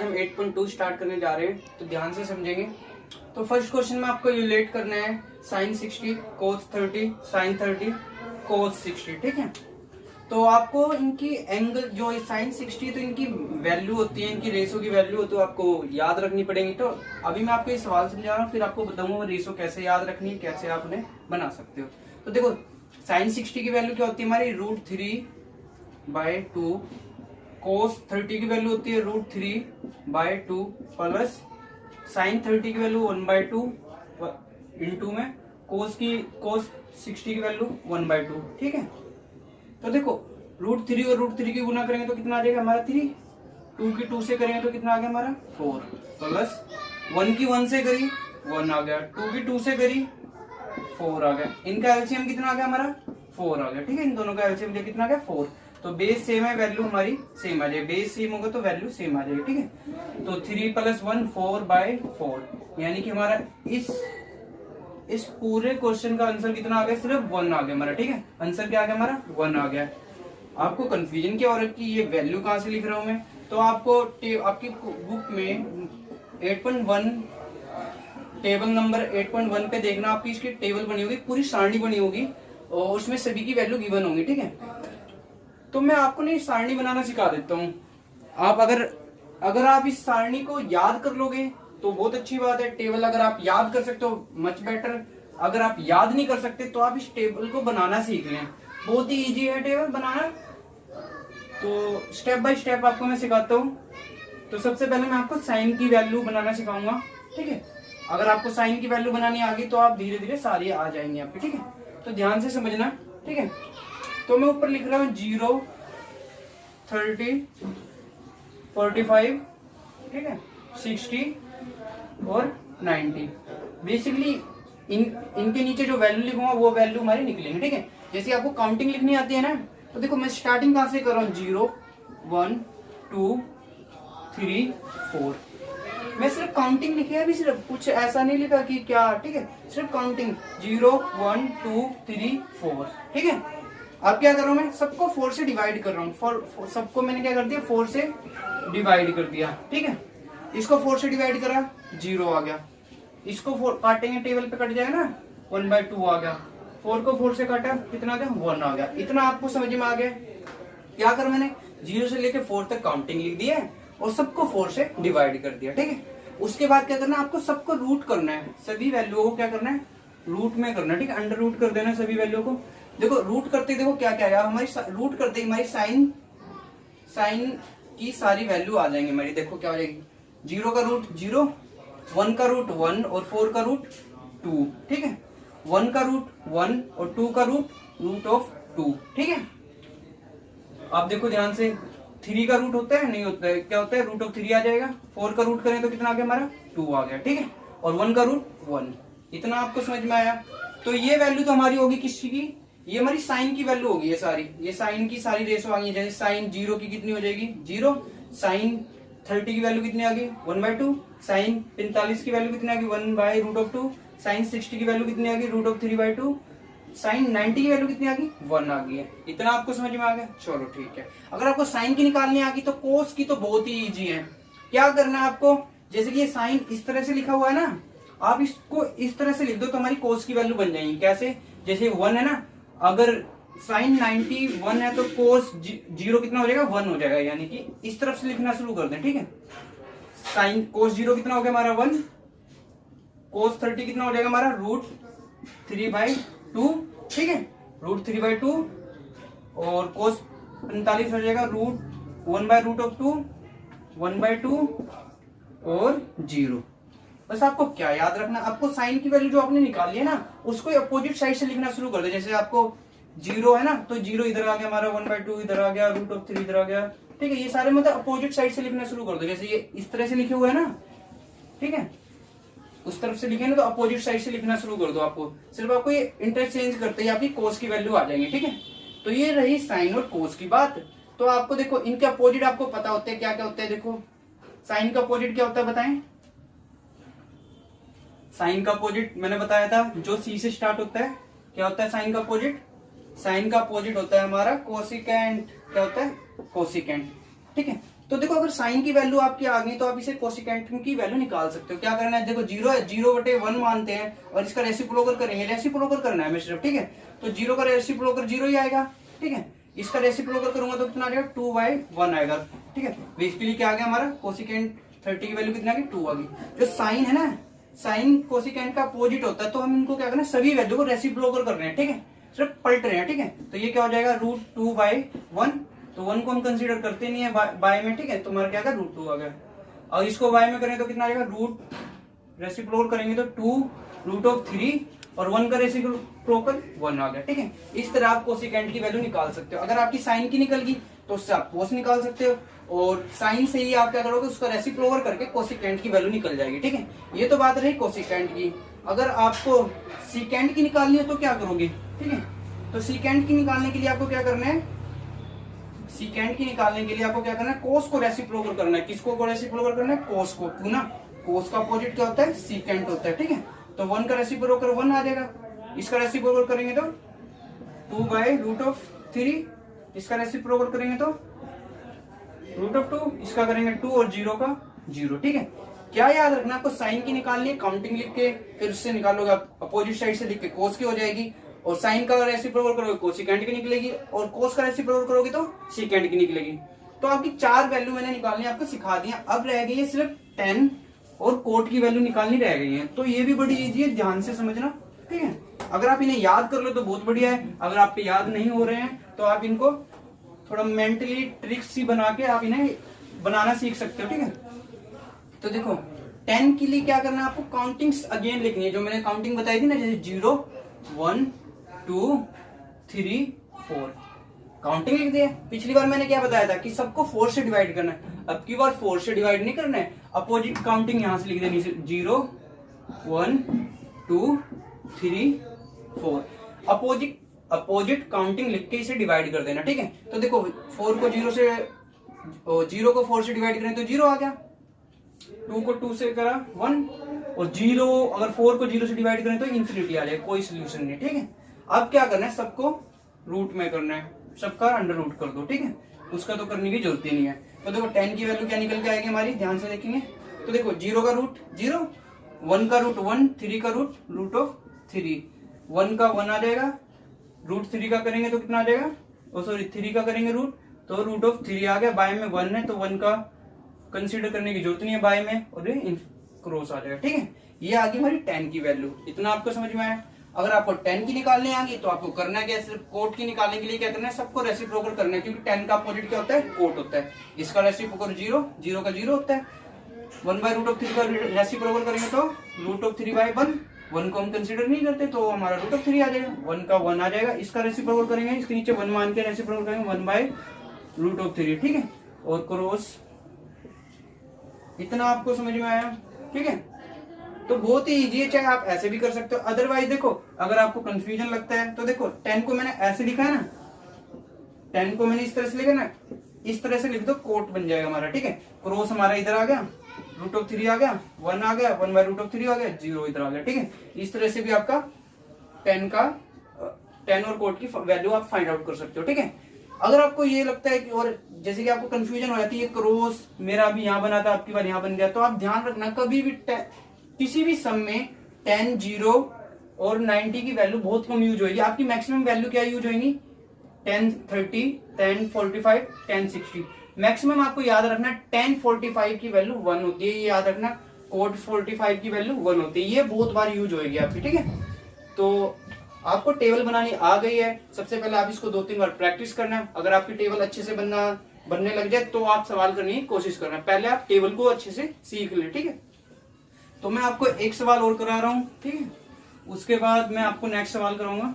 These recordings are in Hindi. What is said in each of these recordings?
आज हम 8.2 स्टार्ट करने जा रहे हैं, तो ध्यान से समझेंगे। तो फर्स्ट क्वेश्चन में आपको यूलेट करना है sin 60 cos 30 sin 30 cos 60, ठीक है। तो आपको इनकी एंगल जो sin 60 तो इनकी वैल्यू होती है, इनकी रेशो की वैल्यू तो आपको याद रखनी पड़ेगी। तो अभी मैं आपको ये सवाल समझा रहा हूँ, फिर आपको बताऊंगा रेशो कैसे याद रखनी है, कैसे आप उन्हें बना सकते हो। तो देखो sin 60 की वैल्यू क्या होती है हमारी √3/2, cos 30 की वैल्यू होती है √3/2 प्लस sin 30 की वैल्यू 1/2 इंटू में cos 60 की वैल्यू 1/2, ठीक है। तो देखो √3 और √3 की गुना करेंगे तो कितना आ जाएगा हमारा 3, 2 की 2 से करेंगे तो कितना आ गया हमारा 4, प्लस 1 की 1 से करी 1 आ गया, 2 की 2 से करी 4 आ गया। इनका एलसीएम कितना आ गया हमारा 4 आ गया, ठीक है। इन दोनों का एलसीएम कितना आ गया 4। तो बेस सेम है, वैल्यू हमारी सेम आ जाएगी। बेस सेम होगा तो वैल्यू सेम आ जाएगी, ठीक है। तो 3 + 1 4/4, यानी कि हमारा इस पूरे क्वेश्चन का आंसर कितना आ गया, सिर्फ 1 आ गया हमारा, ठीक है। आंसर क्या आ गया हमारा 1 आ गया। आपको कंफ्यूजन क्या हो रहा है कि ये वैल्यू कहां से लिख रहा हूं मैं, तो आपको आपकी बुक में 8.1 टेबल नंबर 8.1 पे देखना, आपकी इसकी टेबल बनी होगी, पूरी सारणी बनी होगी और उसमें सभी की वैल्यू गिवन होंगी, ठीक है। तो मैं आपको नहीं सारणी बनाना सिखा देता हूँ। आप अगर आप इस सारणी को याद कर लोगे तो बहुत अच्छी बात है। टेबल अगर आप याद कर सकते हो मच बेटर, अगर आप याद नहीं कर सकते तो आप इस टेबल को बनाना सीख लें। बहुत ही इजी है टेबल बनाना। तो स्टेप बाय स्टेप आपको मैं सिखाता हूँ। तो सबसे पहले मैं आपको साइन की वैल्यू बनाना सिखाऊंगा, ठीक है। अगर आपको साइन की वैल्यू बनानी आ गई तो आप धीरे धीरे सारी आ जाएंगे आपके, ठीक है। तो ध्यान से समझना, ठीक है। तो मैं ऊपर लिख रहा हूँ 0, 30, 45, ठीक है, 60 और 90। बेसिकली इनके नीचे जो वैल्यू लिखूंगा वो वैल्यू हमारी निकलेंगे, ठीक है। जैसे आपको काउंटिंग लिखनी आती है ना, तो देखो मैं स्टार्टिंग कहां से कर रहा हूँ 0, 1, 2, 3, 4। मैं सिर्फ काउंटिंग लिखी है, अभी सिर्फ कुछ ऐसा नहीं लिखा कि क्या, ठीक है। सिर्फ काउंटिंग 0, 1, 2, 3, 4, ठीक है। अब क्या कर रहा हूं मैं, सबको 4 से डिवाइड कर रहा हूँ। सबको मैंने क्या कर दिया 4 से डिवाइड कर दिया, ठीक है। इसको 4 से डिवाइड करा 0 आ गया। इसको 4 काटेंगे टेबल पे कट जाएगा ना, 1/2 आ गया। 4 को 4 से काटा कितना आ गया 1 आ गया। इतना आपको समझ में आ गया। क्या कर मैंने 0 से लेके 4 तक काउंटिंग लिख दी है और सबको 4 से डिवाइड कर दिया, ठीक है। उसके बाद क्या करना है, आपको सबको रूट करना है। सभी वैल्यूओं को क्या करना है रूट में करना है, ठीक है। अंडर रूट कर देना सभी वैल्यू को। देखो रूट करते देखो क्या क्या आया हमारी, रूट करते हमारी साइन की सारी वैल्यू आ जाएंगी हमारी। देखो क्या हो जाएगी, 0 का रूट 0, 1 का रूट 1 और 4 का रूट 2, ठीक है। 1 का रूट 1 और 2 का रूट ऑफ 2, ठीक है। आप देखो ध्यान से, 3 का रूट होता है नहीं होता है, क्या होता है रूट ऑफ 3 आ जाएगा। 4 का रूट करें तो कितना आ गया हमारा 2 आ गया, ठीक है। और 1 का रूट 1। इतना आपको समझ में आया। तो ये वैल्यू तो हमारी होगी किसकी की, ये हमारी साइन की वैल्यू होगी। ये साइन की सारी रेशो आ गई। जैसे साइन 0 की कितनी हो जाएगी 0, साइन 30 की वैल्यू कितनी आ गई 1/2, साइन 45 की वैल्यू कितनी आ गई 1/√2, साइन 60 की वैल्यू कितनी आ गई √3/2, साइन 90 की वैल्यू कितनी आ गई 1 आ गई है। इतना आपको समझ में आ गया, चलो ठीक है। अगर आपको साइन की निकालनी आ गई तो कोस की तो बहुत ही इजी है। क्या करना है आपको, जैसे कि ये साइन इस तरह से लिखा हुआ है ना, आप इसको इस तरह से लिख दो तो हमारी कोस की वैल्यू बन जाएगी। कैसे, जैसे 1 है ना, अगर साइन 91 है तो कोस 0 कितना हो जाएगा 1 हो जाएगा। यानी कि इस तरफ से लिखना शुरू कर दें, ठीक है। साइन कोस 0 कितना हो गया हमारा 1, कोस 30 कितना हो जाएगा हमारा √3/2, ठीक है, √3/2 और कोस 45 हो जाएगा √1/√2, 1/2 और 0। बस आपको क्या याद रखना, आपको साइन की वैल्यू जो आपने निकाली है ना उसको अपोजिट साइड से लिखना शुरू कर दो। जैसे आपको 0 है ना तो 0 इधर आ गया हमारा, 1/2 इधर आ गया, √3 इधर आ गया, ठीक है। ये सारे मतलब अपोजिट साइड से लिखना शुरू कर दो। जैसे ये इस तरह से लिखे हुए है ना, ठीक है, उस तरफ से लिखे ना तो अपोजिट साइड से लिखना शुरू कर दो। आपको सिर्फ आपको ये इंटरचेंज करते ही आपकी कोस की वैल्यू आ जाएंगे, ठीक है। तो ये रही साइन और कोस की बात। तो आपको देखो इनके अपोजिट आपको पता होते हैं क्या क्या होते हैं। देखो साइन का अपोजिट क्या होता है बताएं। साइन का अपोजिट मैंने बताया था जो सी से स्टार्ट होता है। क्या होता है साइन का अपोजिट, साइन का अपोजिट होता है हमारा कोसिकेंट। क्या होता है कोसिकेंट, ठीक है। तो देखो अगर साइन की वैल्यू आपकी आ गई तो आप इसे कोसिकेंट की वैल्यू निकाल सकते हो। क्या करना है, देखो जीरो है, 0/1 मानते हैं और इसका रेसिप्रोकल करेंगे, रेसिप्रोकल करना है हमें सिर्फ, ठीक है। तो 0 का रेसिप्रोकल 0 ही आएगा, ठीक है। इसका रेसिप्रोकल करूंगा तो कितना आ जाएगा, 2/1 आएगा, ठीक है। बेसिकली क्या आ गया हमारा, कोसिकेंट 30 की वैल्यू कितना आ गई, 2 आ गई। जो साइन है ना, साइन कोसिकेंट का अपोजिट होता है, तो हम इनको क्या करना है, सभी वैल्यू को रेसिप्रोकल कर रहे हैं, ठीक है, सिर्फ पलट रहे हैं, ठीक है। तो ये क्या हो जाएगा, √2/1। तो 1 को हम कंसीडर करते नहीं है बाय में, ठीक है, तो हमारा क्या आएगा, √2 आ गया। और इसको बाय में करें तो कितना आएगा, रेसिप्रोकल करेंगे तो 2√3 और 1 का रेसिप्रोकल 1 आ गया, ठीक है। इस तरह आप कोसिकेंट की वैल्यू निकाल सकते हो। अगर आपकी साइन की निकल गई तो उससे आप कोस निकाल सकते हो, और साइन से ही आप क्या करोगे, उसका रेसिप्रोकल करके कोसिकेंट की वैल्यू निकल जाएगी, ठीक है। ये तो बात रही कोसिकेंट की। अगर आपको सीकेंट की निकालनी है तो क्या करोगे, ठीक है। तो सीकेंट की निकालने के लिए आपको क्या करना है, सीकेंट की निकालने के लिए आपको क्या करना है, कोस को रेसिप्रोकल करना है। किसको रेसिप्रोकल करना है, कोस को, क्यों ना, कोस का अपोजिट क्या होता है, सीकेंट होता है, ठीक है। तो 1 का रेसिप्रोकल 1 आ जाएगा, इसका रेसिप्रोकल करेंगे तो 2/√3, इसका रेसिप्रोकल करेंगे तो √2, इसका करेंगे 2 और 0 का 0, ठीक है। क्या याद रखना आपको, साइन की निकालनी है, काउंटिंग लिख के फिर उससे निकालोगे, आप अपोजिट साइड से लिख के कोस की हो जाएगी, और साइन का रेसिप्रोकल करोगे कोसिकेंट की निकलेगी, और कोस का रेसिप्रोकल करोगे तो सीकेंट की निकलेगी। तो आपकी 4 वैल्यू मैंने निकालनी आपको सिखा दिया। अब रह गई है सिर्फ tan और कोट की वैल्यू निकालनी रह गई है। तो ये भी बड़ी इजी है, ध्यान से समझना, ठीक है। अगर आप इन्हें याद कर लो तो बहुत बढ़िया है, अगर आप पे याद नहीं हो रहे हैं तो आप इनको थोड़ा मेंटली ट्रिक्स सी बना के आप इन्हें बनाना सीख सकते हो, ठीक है। तो देखो 10 के लिए क्या करना है, आपको काउंटिंग्स अगेन लिखनी है, जो मैंने काउंटिंग बताई थी ना, जैसे 0 1 2 3 4, काउंटिंग लिख दिया। पिछली बार मैंने क्या बताया था कि सबको 4 से डिवाइड करना है, अब की बार 4 से डिवाइड नहीं करना है, अपोजिट काउंटिंग यहां से लिख देनी, 0 1 2 3 4, अपोजिट काउंटिंग लिख के इसे डिवाइड कर देना, ठीक है। तो देखो 4 को 0 को 4 से डिवाइड करें तो 0 आ गया, 2 को 2 से करा 1, और 0 अगर 4 को 0 से डिवाइड करें तो इन्फिनिटी आ जाएगा, कोई सोल्यूशन नहीं, ठीक है। अब क्या करना है, सबको रूट में करना है, सबका अंडर रूट कर दो, ठीक है, उसका तो करने की जरूरत ही नहीं है। तो देखो 10 की वैल्यू क्या निकल के आएगी हमारी, ध्यान से देखेंगे तो देखो 0 का रूट 0, 1 का रूट 1, 3 का रूट √3, 1 का 1 आ जाएगा, √3 का करेंगे तो कितना आ जाएगा, सॉरी 3 का करेंगे रूट तो √3 आ गया, बाय में 1 है तो 1 का कंसीडर करने की जरूरत नहीं है बाय में, और ये क्रॉस आ जाएगा, ठीक है। ये आ गई हमारी 10 की वैल्यू, इतना आपको समझ में आया। अगर आपको 10 की निकालने आ गई तो आपको करना क्या है, सिर्फ कोट की निकालने के लिए क्या करना है, सबको रेसिप्रोकल करना है, क्योंकि 10 का अपोजिट क्या होता है, कोट होता है। इसका रेसिप्रोकल 0, 0 का 0 होता है, 1/√3 का रेसिप्रोकल करेंगे तो √3/1, 1 को हम कंसीडर नहीं करते तो हमारा √3 आ जाएगा, 1 का 1 आ जाएगा, इसका रेसिप्रोकल करेंगे, इसके नीचे 1 मान के रेसिप्रोकल करेंगे 1/√3, ठीक है, और क्रॉस। इतना आपको समझ में आया, ठीक है। तो बहुत ही इजी है, चाहे आप ऐसे भी कर सकते हो, अदरवाइज देखो अगर आपको कंफ्यूजन लगता है तो देखो 10 को मैंने ऐसे लिखा है ना, 10 को मैंने इस तरह से लिखा ना, इस तरह से लिख दो, कोट बन जाएगा हमारा, ठीक है। क्रॉस हमारा इधर आ गया, √3 आ गया, 1 आ गया, 1/√3 आ गया, 0 इधर आ गया, ठीक है। इस तरह से भी आपका 10 और कोट की वैल्यू आप फाइंड आउट कर सकते हो, ठीक है। अगर आपको ये लगता है कि, और जैसे कि आपको कंफ्यूजन हो जाती है, क्रॉस मेरा अभी यहाँ बना था, आपकी बार यहाँ बन गया, तो आप ध्यान रखना कभी भी किसी भी सम में 10, 0 और 90 की वैल्यू बहुत कम यूज होगी। आपकी मैक्सिमम वैल्यू क्या यूज होगी, 10 30, 10 45, 10 60। मैक्सिमम आपको याद रखना 10 45 की वैल्यू 1 होती है, ये याद रखना, कोड 45 की वैल्यू 1 होती है, ये बहुत बार यूज होगी आपकी, ठीक है। तो आपको टेबल बनानी आ गई है, सबसे पहले आप इसको 2-3 बार प्रैक्टिस करना। अगर आपकी टेबल अच्छे से बनने लग जाए तो आप सवाल करने की कोशिश करना, पहले आप टेबल को अच्छे से सीख ले, ठीक है। तो मैं आपको एक सवाल और करा रहा हूं, ठीक है, उसके बाद मैं आपको नेक्स्ट सवाल कराऊंगा।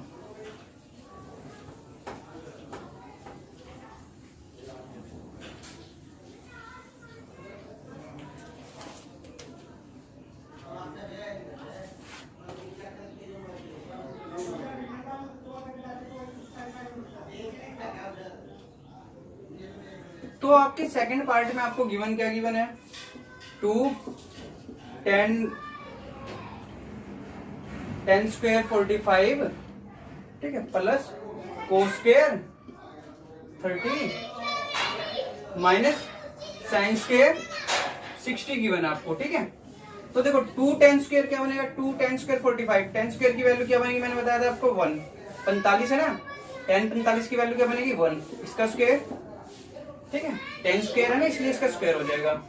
तो आपके सेकंड पार्ट में आपको गिवन क्या गिवन है, 2 10 स्क्वायर 45, ठीक है, plus cos square 30 minus sine square 60 given है आपको, ठीक है। तो देखो 2 tan स्क्वायर क्या बनेगा, 2 tan स्क्वायर 45, tan स्क्वायर की वैल्यू क्या बनेगी, मैंने बताया था आपको 1, 45 है ना, tan 45 की वैल्यू क्या बनेगी 1, इसका स्क्वायर, ठीक है, tan स्क्वायर है ना इसलिए इसका स्क्वायर हो जाएगा।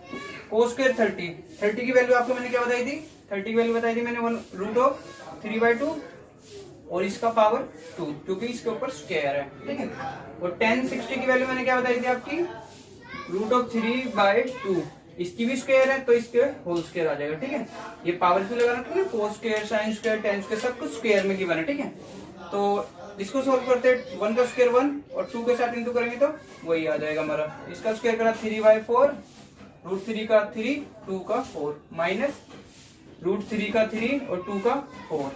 cos स्क्वायर 30 की वैल्यू आपको मैंने क्या बताई थी, 30 की वैल्यू बताई थी मैंने 1√3/2 और इसका पावर 2 क्योंकि इसके ऊपर स्क्वायर है, ठीक है। और tan 60 की वैल्यू मैंने क्या बताई थी आपकी √3/2, इसकी भी स्क्वायर है तो इसके होल स्क्वायर आ जाएगा, ठीक है। ये पावर क्यों लगा रखा है ना, cos square sin square tan square सब कुछ स्क्वायर में गिवन है, ठीक है। तो इसको सोल्व करते हैं, 1 का स्क्वायर 1 और 2 के साथ इंटू करेंगे तो वही आ जाएगा हमारा। इसका स्क्वायर करा 3/4, √3 का 3, 2 का 4 माइनस √3 का 3 और 2 का 4,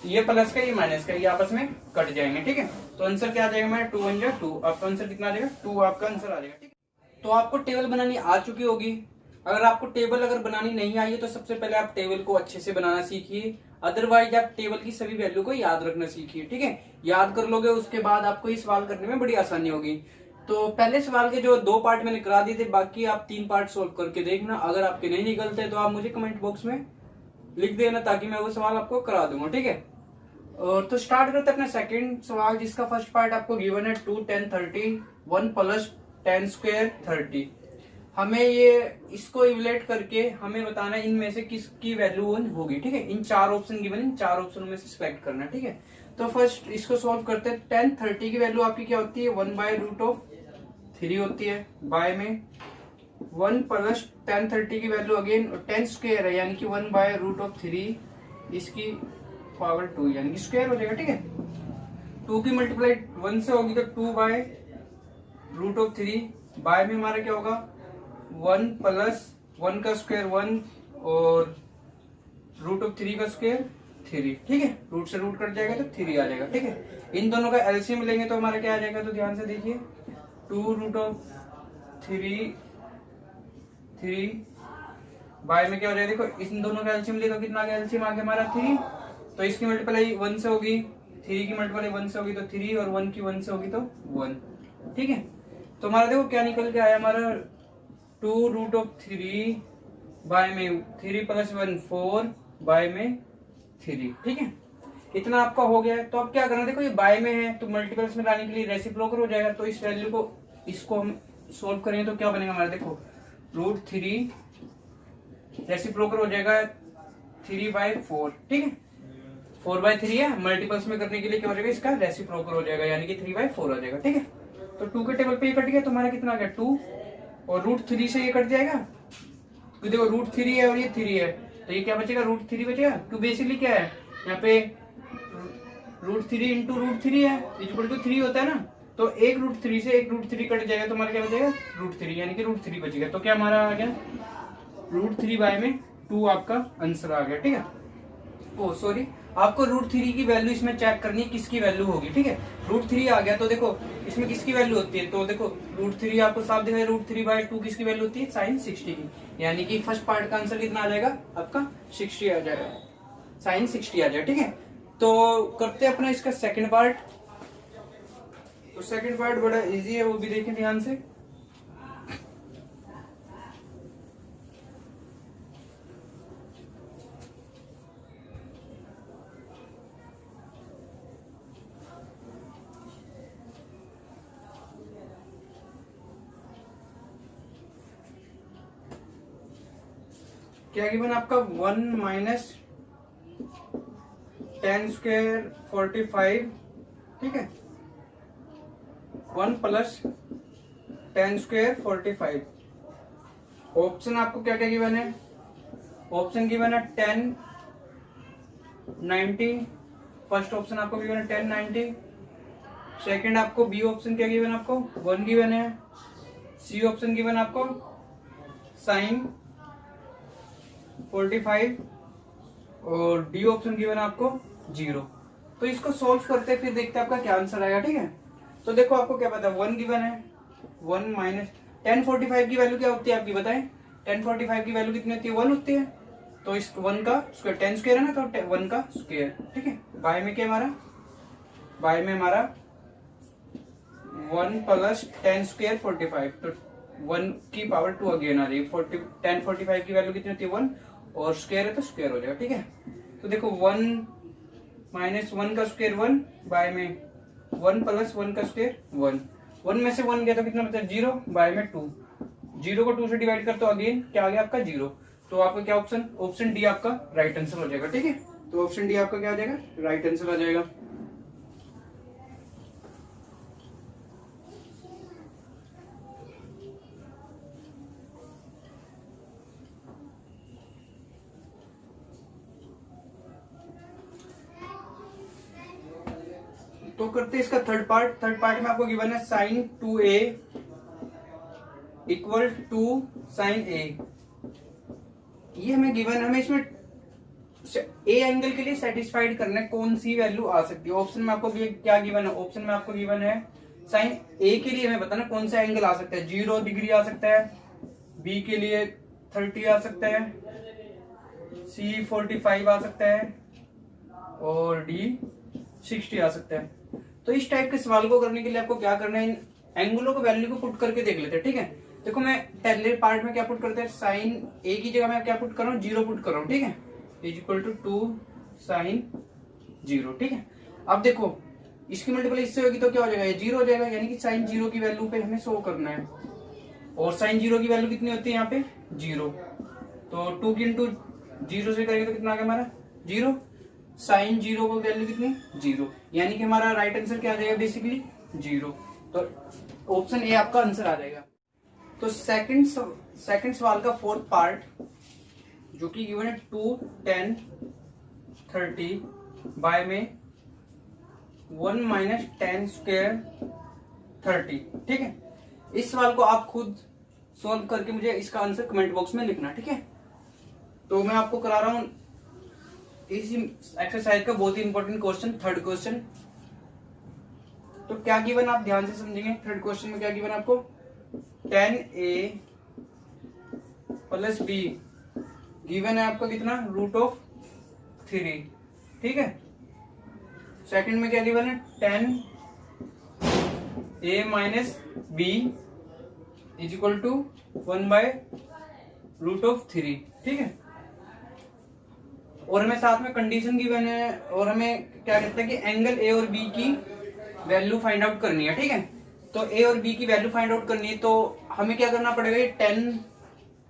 ये प्लस का ये माइनस का ये आपस में कट जाएंगे, ठीक है। तो आंसर क्या आ जाएगा हमारा 2 1 2, आपका आंसर कितना आ जाएगा 2, आपका आंसर आ जाएगा, ठीक है। तो आपको टेबल बनानी आ चुकी होगी। अगर आपको टेबल अगर बनानी नहीं आई है तो सबसे पहले आप टेबल को अच्छे से बनाना सीखिए, अदरवाइज आप टेबल की सभी वैल्यू को याद रखना सीखिए, ठीक है। याद कर लोगे उसके बाद आपको ये सवाल करने में बड़ी आसानी होगी। तो पहले सवाल के जो 2 पार्ट मैंने करा दिए थे, बाकी आप 3 पार्ट सोल्व करके देखना। अगर आपके नहीं निकलते तो आप मुझे कमेंट बॉक्स में लिख देना ताकि मैं वो सवाल आपको करा दूंगा, ठीक है। और तो स्टार्ट करते हैं अपना सेकंड सवाल, जिसका फर्स्ट पार्ट आपको गिवन है 2 tan 30 1 प्लस tan स्क्वायर 30। हमें ये इसको इवलेट करके हमें बताना है इनमें से किसकी वैल्यू 1 होगी, ठीक है। इन 4 ऑप्शन गिवन, इन 4 ऑप्शन में से सिलेक्ट करना है, ठीक है। तो फर्स्ट इसको सॉल्व करते हैं। tan 30 की वैल्यू आपकी क्या होती है 1/√3 होती है, बाय में 1 प्लस tan 30 की वैल्यू अगेन tan स्क्वायर है यानी कि 1/√3, इसकी पावर 2 यानी कि स्क्वायर हो जाएगा, ठीक है। 2 की मल्टीप्लाई 1 से होगी तो 2/√3, बाय में हमारा क्या होगा 1 प्लस 1 का स्क्वायर 1 और √3 का स्क्वायर 3, ठीक है। रूट से रूट कट जाएगा तो 3 आ जाएगा, ठीक है। इन दोनों का एलसीएम लेंगे तो हमारा क्या आ जाएगा, तो ध्यान से देखिए 2√3 बाय में क्या हो जाएगा, देखो इन दोनों का एलसीएम ले तो कितना आ गया, एलसीएम आ गया हमारा 3, तो इसकी मल्टीप्लाई 1 से होगी, 3 की मल्टीप्लाई 1 से होगी तो 3 और 1 की 1 से होगी तो 1, ठीक है। तो हमारा देखो क्या निकल के आया हमारा 2√3 बाय में 3 प्लस 1 4 बाय में 3, ठीक है। इतना आपका हो गया है। तो अब क्या करना, देखो ये बाय में है तो मल्टीपल्स में लाने के लिए रेसिप्रोकल हो जाएगा। तो इस वैल्यू को इसको हम सोल्व करेंगे तो क्या बनेगा हमारा, देखो √3 रेसिप्रोकल हो जाएगा 3/4, ठीक है। 4/3 है, मल्टीपल्स में करने के लिए क्या हो जाएगा, इसका रेसिप्रोकल हो जाएगा यानी कि 3/4 हो जाएगा, ठीक है। तो 2 के टेबल पे ये कट गया तो हमारा कितना आ गया 2 और √3 से ये कट जाएगा, तो देखो √3 है और ये 3 है तो ये क्या बचेगा √3 बचेगा। तो बेसिकली क्या है यहाँ पे √3 इंटू √3 है इक्वल टू 3 होता है ना, तो एक √3 से एक √3 कट जाएगा तो हमारा क्या बचेगा √3 यानी कि √3 बचेगा। तो क्या हमारा आ गया √3 बाय में 2 आपका आंसर आ गया, ठीक है। ओ सॉरी, आपको √3 की वैल्यू इसमें चेक करनी है किसकी वैल्यू होगी, ठीक है। √3 आ गया तो देखो इसमें किसकी वैल्यू होती है, तो देखो √3 आपको साफ दिख रहा है, √3/2 किसकी वैल्यू होती है sin 60 की, यानी कि फर्स्ट पार्ट का आंसर कितना आ जाएगा आपका 60 आ जाएगा, sin 60 आ जाएगा, ठीक है। तो करते हैं अपना इसका सेकंड पार्ट। तो सेकंड पार्ट बड़ा इजी है, वो भी देखें ध्यान से। क्या गिवन आपका 1 माइनस tan स्क्वायर 45, ठीक है, 1 प्लस tan स्क्वायर 45। ऑप्शन आपको क्या क्या गिवन है, ऑप्शन गिवन है 1090, फर्स्ट ऑप्शन आपको गिवन है 1090, सेकंड आपको बी ऑप्शन क्या गिवन आपको 1 गिवन है, सी ऑप्शन गिवन आपको sin 45 और डी ऑप्शन गिवन आपको 0। तो इसको सॉल्व करते फिर देखते हैं आपका क्या आंसर आएगा, ठीक है। तो देखो आपको क्या पता है 1 गिवन है, 1 माइनस tan 45 की वैल्यू क्या होती है आपकी बताएं, tan 45 की वैल्यू कितनी होती है 1 होती है, तो इस 1 का स्क्वायर tan स्क्वायर है ना, तो 1 का स्क्वायर, ठीक है। बाय में क्या हमारा, बाय में हमारा 1 प्लस tan स्क्वायर 45, तो 1 की पावर 2 अगेन आ जाएगी। 1045 की वैल्यू कितनी होती है 1, और स्क्वायर है तो स्क्वायर हो जाएगा। ठीक है, तो देखो 1 माइनस 1 का स्क्वायर 1 बाय में 1 प्लस 1 का स्क्वायर 1, 1 में से 1 गया तो कितना बचा 0 बाय में 2, 0 को 2 से डिवाइड कर तो अगेन क्या आ गया आपका 0। तो आपका क्या ऑप्शन डी आपका राइट आंसर हो जाएगा। ठीक है, तो ऑप्शन डी आपका क्या आ जाएगा, राइट आंसर आ जाएगा। तो करते हैं इसका थर्ड पार्ट में आपको गिवन है sine 2a equal to sine a। ये हमें गिवन, हमें इसमें ए एंगल के लिए सेटिस्फाइड करना है कौन सी वैल्यू आ सकती है। ऑप्शन में आपको क्या गिवन है, ऑप्शन में आपको गिवन है साइन ए के लिए हमें बताना कौन सा एंगल आ सकता है। 0 डिग्री आ सकता है, बी के लिए 30 आ सकता है, सी 45 आ सकता है, और डी 60 आ सकता है। तो इस टाइप के सवाल को करने के लिए आपको क्या करना है, इन एंगलों को वैल्यू को पुट करके देख लेते हैं। ठीक है, देखो मैं पहले पार्ट में क्या पुट करते हैं, साइन ए की जगह मैं क्या पुट कर रहा हूँ 0 पुट कर रहा हूँ। ठीक है, इज इक्वल टू 2 साइन 0। ठीक है, अब देखो इसकी मल्टीपल इससे होगी तो क्या हो जाएगा, ये 0 हो जाएगा, यानी कि साइन 0 की वैल्यू पे हमें शो करना है। और साइन 0 की वैल्यू कितनी होती है यहाँ पे 0, तो 2 की इंटू 0 से करेंगे तो कितना आ गया हमारा 0, साइन 0 को वैल्यू कितनी 0, यानी कि हमारा राइट आंसर क्या आ जाएगा बेसिकली 0। तो ऑप्शन ए आपका आंसर आ जाएगा। तो सेकंड सवाल का फोर्थ पार्ट जो कि गिवन है 2 10 30 बाय में 1 माइनस 10 स्क्वायर 30। ठीक है, इस सवाल को आप खुद सॉल्व करके मुझे इसका आंसर कमेंट बॉक्स में लिखना। ठीक है, तो मैं आपको करा रहा हूं इस एक्सरसाइज का बहुत ही इंपॉर्टेंट क्वेश्चन, थर्ड क्वेश्चन। तो क्या गिवन आप ध्यान से समझेंगे। थर्ड क्वेश्चन में क्या गिवन आपको 10a प्लस b गिवन है आपका कितना √3। ठीक है, सेकंड में क्या गिवन है 10a minus b is equal to 1/√3। ठीक है, और हमें साथ में कंडीशन गिवन है, और हमें क्या कहते हैं कि एंगल ए और बी की वैल्यू फाइंड आउट करनी है। ठीक है, तो ए और बी की वैल्यू फाइंड आउट करनी है, तो हमें क्या करना पड़ेगा, ये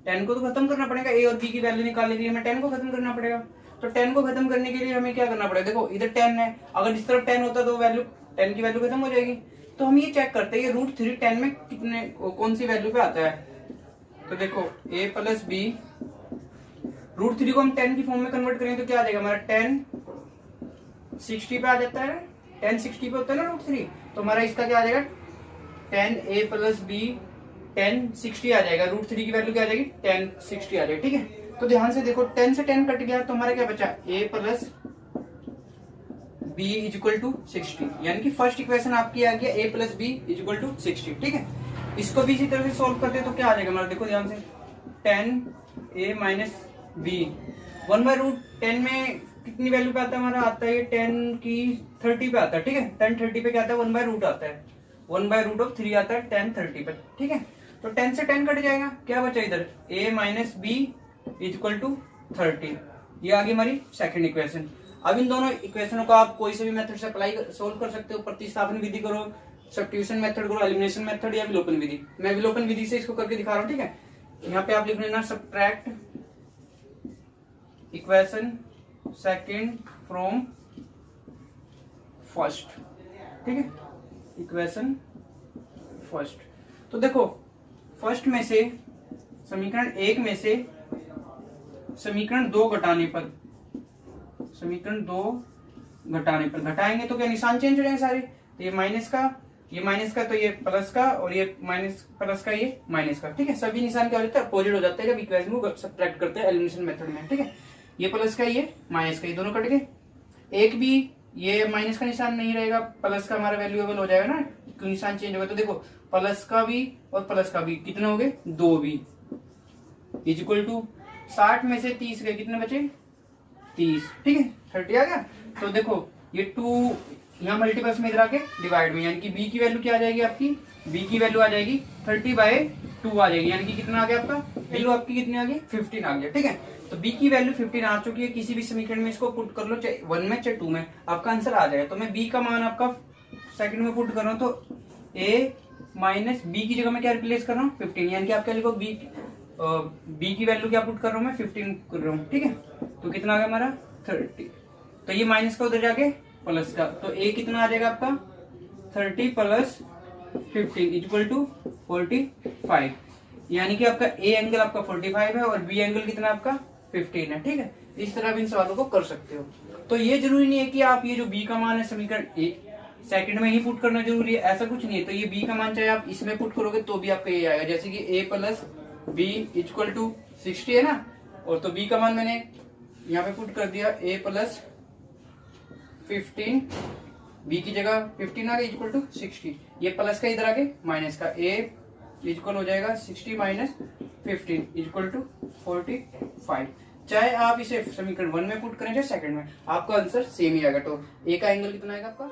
10 को तो खत्म करना पड़ेगा। ए और बी की वैल्यू निकालने के लिए हमें 10 को खत्म करना पड़ेगा। तो 10 को खत्म करने के लिए हमें क्या करना पड़ेगा, देखो इधर 10 है, अगर इस तरफ 10 होता तो वैल्यू 10 की वैल्यू खत्म हो जाएगी। तो हम ये चेक करते हैं √3 10 में कितने कौन सी वैल्यू पे आता है। तो देखो a प्लस बी, √3 को हम 10 की फॉर्म में कन्वर्ट करें तो क्या आ जाएगा हमारा 10 60 पे आ जाता है, 10 60 पे होता है ना √3, तो हमारा इसका क्या आ जाएगा 10a प्लस बी 10 60 आ जाएगा। √3 की वैल्यू क्या आ जाएगी 10 60 आ जाएगी। ठीक है, तो ध्यान से देखो 10 से 10 कट गया तो हमारा क्या बचा a plus B is equal to 60, यानी कि फर्स्ट इक्वेशन आपकी आ गया a plus B is equal to 60। ठीक है, इसको भी इसी तरह से सॉल्व करते हैं तो क्या आ जाएगा हमारा, देखो ध्यान से 10a माइनस बी 1/√10 में कितनी वैल्यू पे आता है हमारा, आता है 10 की 30 पे आता है। ठीक है, 10 30 पे क्या आता है 1/√, आता है 1/√3 आता है 10 30 पे। ठीक है, तो 10 से 10 कट जाएगा, क्या बचा इधर a minus B is equal to 30। ये आ गई हमारी सेकंड इक्वेशन। अब इन दोनों इक्वेशनों को आप कोई से भी मेथड से अप्लाई सोल्व कर सकते हो, प्रतिस्थापन विधि करो, सब्स्टिट्यूशन मेथड करो, एलिमिनेशन मेथड या विलोपन विधि। मैं विलोपन विधि से इसको करके दिखा रहा हूँ। ठीक है, यहाँ पे आप लिख लेना subtract equation second from first. ठीक है, इक्वेशन फर्स्ट। तो देखो फर्स्ट में से समीकरण 1 में से समीकरण 2 घटाने पर, समीकरण 2 घटाने पर घटाएंगे तो क्या निशान चेंज हो जाएंगे सारे, तो ये माइनस का, ये माइनस का, तो ये प्लस का, और ये माइनस प्लस का, ये माइनस का। ठीक है, सभी निशान क्या हो जाता है अपोजिट हो जाते हैं जब इक्वेशन को सब्ट्रैक्ट करते हैं एलिमिनेशन मेथड में। ठीक है, ये प्लस का, ये माइनस का, ये दोनों कट गए। एक भी ये माइनस का निशान नहीं रहेगा, प्लस का हमारा वैल्यूएबल हो जाएगा ना, निशान चेंज होगा। तो देखो प्लस का भी और प्लस का भी कितने हो गए 2 भी इज इक्वल टू 60 में से 30 गए, कितने बचे 30। ठीक है, 30 आ गया। तो देखो ये 2 यहाँ मल्टीप्लस में इधर आके डिवाइड में, यानी कि b की वैल्यू क्या आ जाएगी आपकी, b की वैल्यू आ जाएगी 30/2। 2 आ जाएगी, यानी कि कितना आ गया आपका वैल्यू आपकी कितनी आ गई 15 आ गया। ठीक है, तो बी की वैल्यू 15 आ चुकी है। किसी भी समीकरण में इसको पुट कर लो, चाहे 1 में चाहे 2 में, आपका आंसर आ जाएगा। तो मैं बी का मान आपका सेकंड में पुट कर रहा हूँ, तो ए माइनस बी की जगह मैं क्या रिप्लेस कर रहा हूँ 15, यानी कि आप क्या लिखो बी की वैल्यू क्या पुट कर रहा हूँ मैं 15 कर रहा हूँ। ठीक है, तो कितना आ गया हमारा 30, तो ये माइनस का उधर जाके प्लस का, तो ए कितना आ जाएगा आपका 30 प्लस 15 इक्वल टू 45, यानी कि आपका ए एंगल आपका 45 है और बी एंगल कितना आपका 15 है। ठीक है, इस तरह आप इन सवालों को कर सकते हो। तो ये जरूरी नहीं है कि आप ये जो बी का मान है समीकरण ए सेकंड में ही पुट करना जरूरी है, ऐसा कुछ नहीं है। तो ये बी का मान चाहे आप इसमें पुट करोगे तो भी आपका ये आएगा, जैसे कि a plus B equal to 60 है ना, और तो b का मान मैंने यहाँ पे पुट कर दिया a प्लस 15, b की जगह 15 आ गया इक्वल टू 60, ये प्लस का इधर आगे माइनस का, a इक्वल हो जाएगा 60 माइनस 15 इक्वल टू 45। चाहे आप इसे समीकरण 1 में पुट करें चाहे सेकंड में, आपका आंसर सेम ही आएगा। तो ए का एंगल कितना आएगा आपका